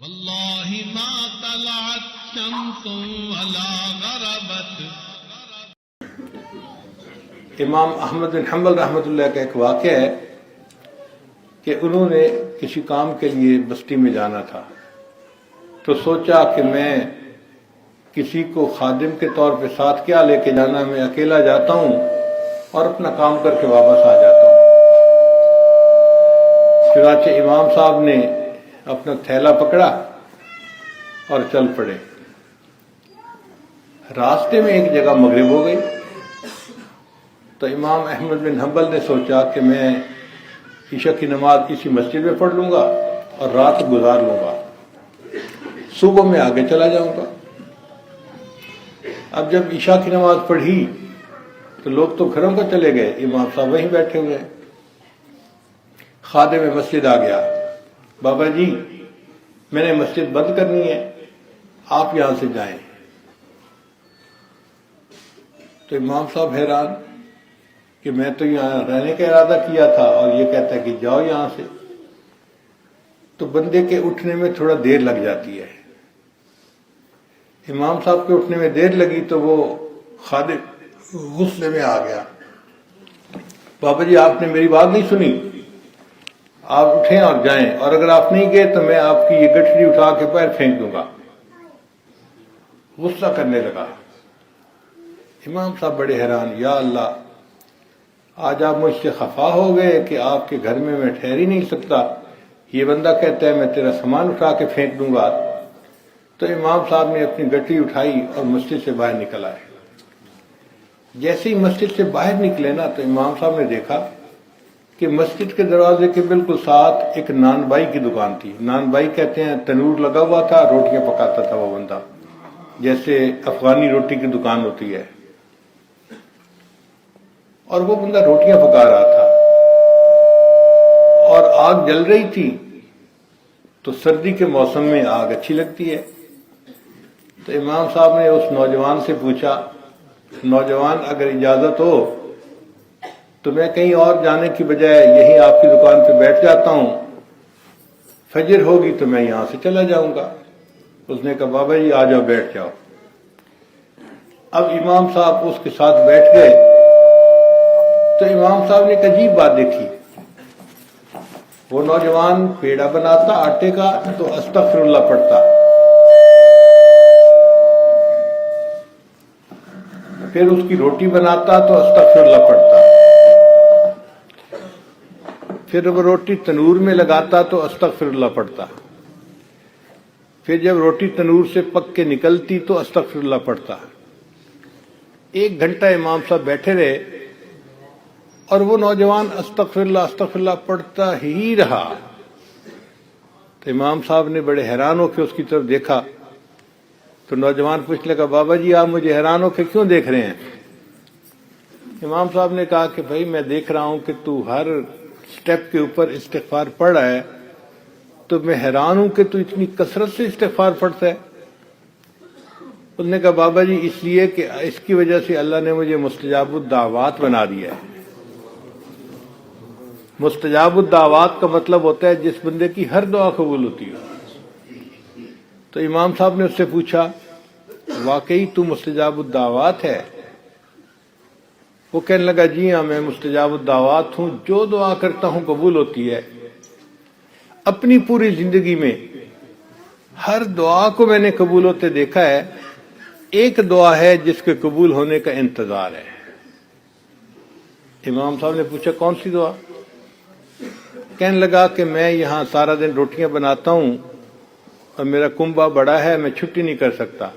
واللہ ما طلعت شمس ولا غربت. امام احمد بن حنبل رحمۃ اللہ کا ایک واقعہ ہے کہ انہوں نے کسی کام کے لیے بستی میں جانا تھا، تو سوچا کہ میں کسی کو خادم کے طور پہ ساتھ کیا لے کے جانا، میں اکیلا جاتا ہوں اور اپنا کام کر کے واپس آ جاتا ہوں. چنانچہ امام صاحب نے اپنا تھیلا پکڑا اور چل پڑے. راستے میں ایک جگہ مغرب ہو گئی تو امام احمد بن حنبل نے سوچا کہ میں عشاء کی نماز اسی مسجد میں پڑھ لوں گا اور رات گزار لوں گا، صبح میں آگے چلا جاؤں گا. اب جب عشاء کی نماز پڑھی تو لوگ تو گھروں کو چلے گئے، امام صاحب وہیں بیٹھے ہوئے. خادم مسجد آ گیا، بابا جی میں نے مسجد بند کرنی ہے، آپ یہاں سے جائیں. تو امام صاحب حیران کہ میں تو یہاں رہنے کا ارادہ کیا تھا اور یہ کہتا ہے کہ جاؤ یہاں سے. تو بندے کے اٹھنے میں تھوڑا دیر لگ جاتی ہے. امام صاحب کے اٹھنے میں دیر لگی تو وہ خادم غصے میں آ گیا، بابا جی آپ نے میری بات نہیں سنی، آپ اٹھیں اور جائیں، اور اگر آپ نہیں گئے تو میں آپ کی یہ گٹھڑی اٹھا کے پیر پھینک دوں گا. غصہ کرنے لگا. امام صاحب بڑے حیران، یا اللہ آج آپ مجھ سے خفا ہو گئے کہ آپ کے گھر میں ٹھہر ہی نہیں سکتا، یہ بندہ کہتا ہے میں تیرا سامان اٹھا کے پھینک دوں گا. تو امام صاحب نے اپنی گٹی اٹھائی اور مسجد سے باہر نکل آئے. جیسے ہی مسجد سے باہر نکلے نا تو امام صاحب نے دیکھا کہ مسجد کے دروازے کے بالکل ساتھ ایک نان بائی کی دکان تھی. نان بائی کہتے ہیں تنور لگا ہوا تھا، روٹیاں پکاتا تھا وہ بندہ، جیسے افغانی روٹی کی دکان ہوتی ہے. اور وہ بندہ روٹیاں پکا رہا تھا اور آگ جل رہی تھی. تو سردی کے موسم میں آگ اچھی لگتی ہے. تو امام صاحب نے اس نوجوان سے پوچھا، نوجوان اگر اجازت ہو تو میں کہیں اور جانے کی بجائے یہیں آپ کی دکان پہ بیٹھ جاتا ہوں، فجر ہوگی تو میں یہاں سے چلا جاؤں گا. اس نے کہا بابا جی آ جاؤ بیٹھ جاؤ. اب امام صاحب اس کے ساتھ بیٹھ گئے تو امام صاحب نے ایک عجیب بات دیکھی. وہ نوجوان پیڑا بناتا آٹے کا تو استغفر اللہ پڑھتا، پھر اس کی روٹی بناتا تو استغفر اللہ پڑھتا، پھر وہ روٹی تنور میں لگاتا تو استغفر اللہ پڑھتا، پھر جب روٹی تنور سے پک کے نکلتی تو استغفر اللہ پڑھتا. 1 گھنٹہ امام صاحب بیٹھے رہے اور وہ نوجوان استغفر اللہ پڑھتا ہی رہا. تو امام صاحب نے بڑے حیران ہو کے اس کی طرف دیکھا. تو نوجوان پوچھنے لگا بابا جی آپ مجھے حیران ہو کے کیوں دیکھ رہے ہیں؟ امام صاحب نے کہا کہ بھائی میں دیکھ رہا ہوں کہ تو ہر سٹیپ کے اوپر استغفار پڑھ رہا ہے، تو میں حیران ہوں کہ تو اتنی کثرت سے استغفار پڑھتا ہے. اس نے کہا بابا جی اس لیے کہ اس کی وجہ سے اللہ نے مجھے مستجاب الدعوات بنا دیا ہے. مستجاب الدعوات کا مطلب ہوتا ہے جس بندے کی ہر دعا قبول ہوتی ہے. تو امام صاحب نے اس سے پوچھا واقعی تو مستجاب الدعوات ہے؟ وہ کہنے لگا جی ہاں میں مستجاب الدعوات ہوں، جو دعا کرتا ہوں قبول ہوتی ہے. اپنی پوری زندگی میں ہر دعا کو میں نے قبول ہوتے دیکھا ہے، ایک دعا ہے جس کے قبول ہونے کا انتظار ہے. امام صاحب نے پوچھا کون سی دعا؟ کہنے لگا کہ میں یہاں سارا دن روٹیاں بناتا ہوں اور میرا کنبہ بڑا ہے، میں چھٹی نہیں کر سکتا.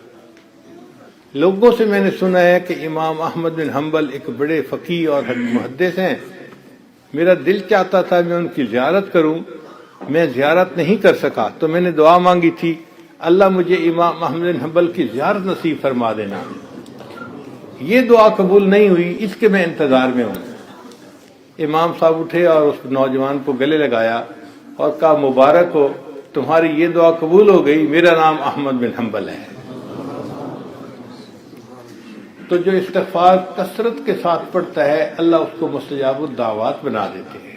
لوگوں سے میں نے سنا ہے کہ امام احمد بن حنبل ایک بڑے فقیہ اور محدث ہیں، میرا دل چاہتا تھا میں ان کی زیارت کروں، میں زیارت نہیں کر سکا. تو میں نے دعا مانگی تھی اللہ مجھے امام احمد بن حنبل کی زیارت نصیب فرما دینا. یہ دعا قبول نہیں ہوئی، اس کے میں انتظار میں ہوں. امام صاحب اٹھے اور اس نوجوان کو گلے لگایا اور کہا مبارک ہو تمہاری یہ دعا قبول ہو گئی، میرا نام احمد بن حنبل ہے. تو جو استغفار کثرت کے ساتھ پڑھتا ہے اللہ اس کو مستجاب الدعوات بنا دیتے ہیں.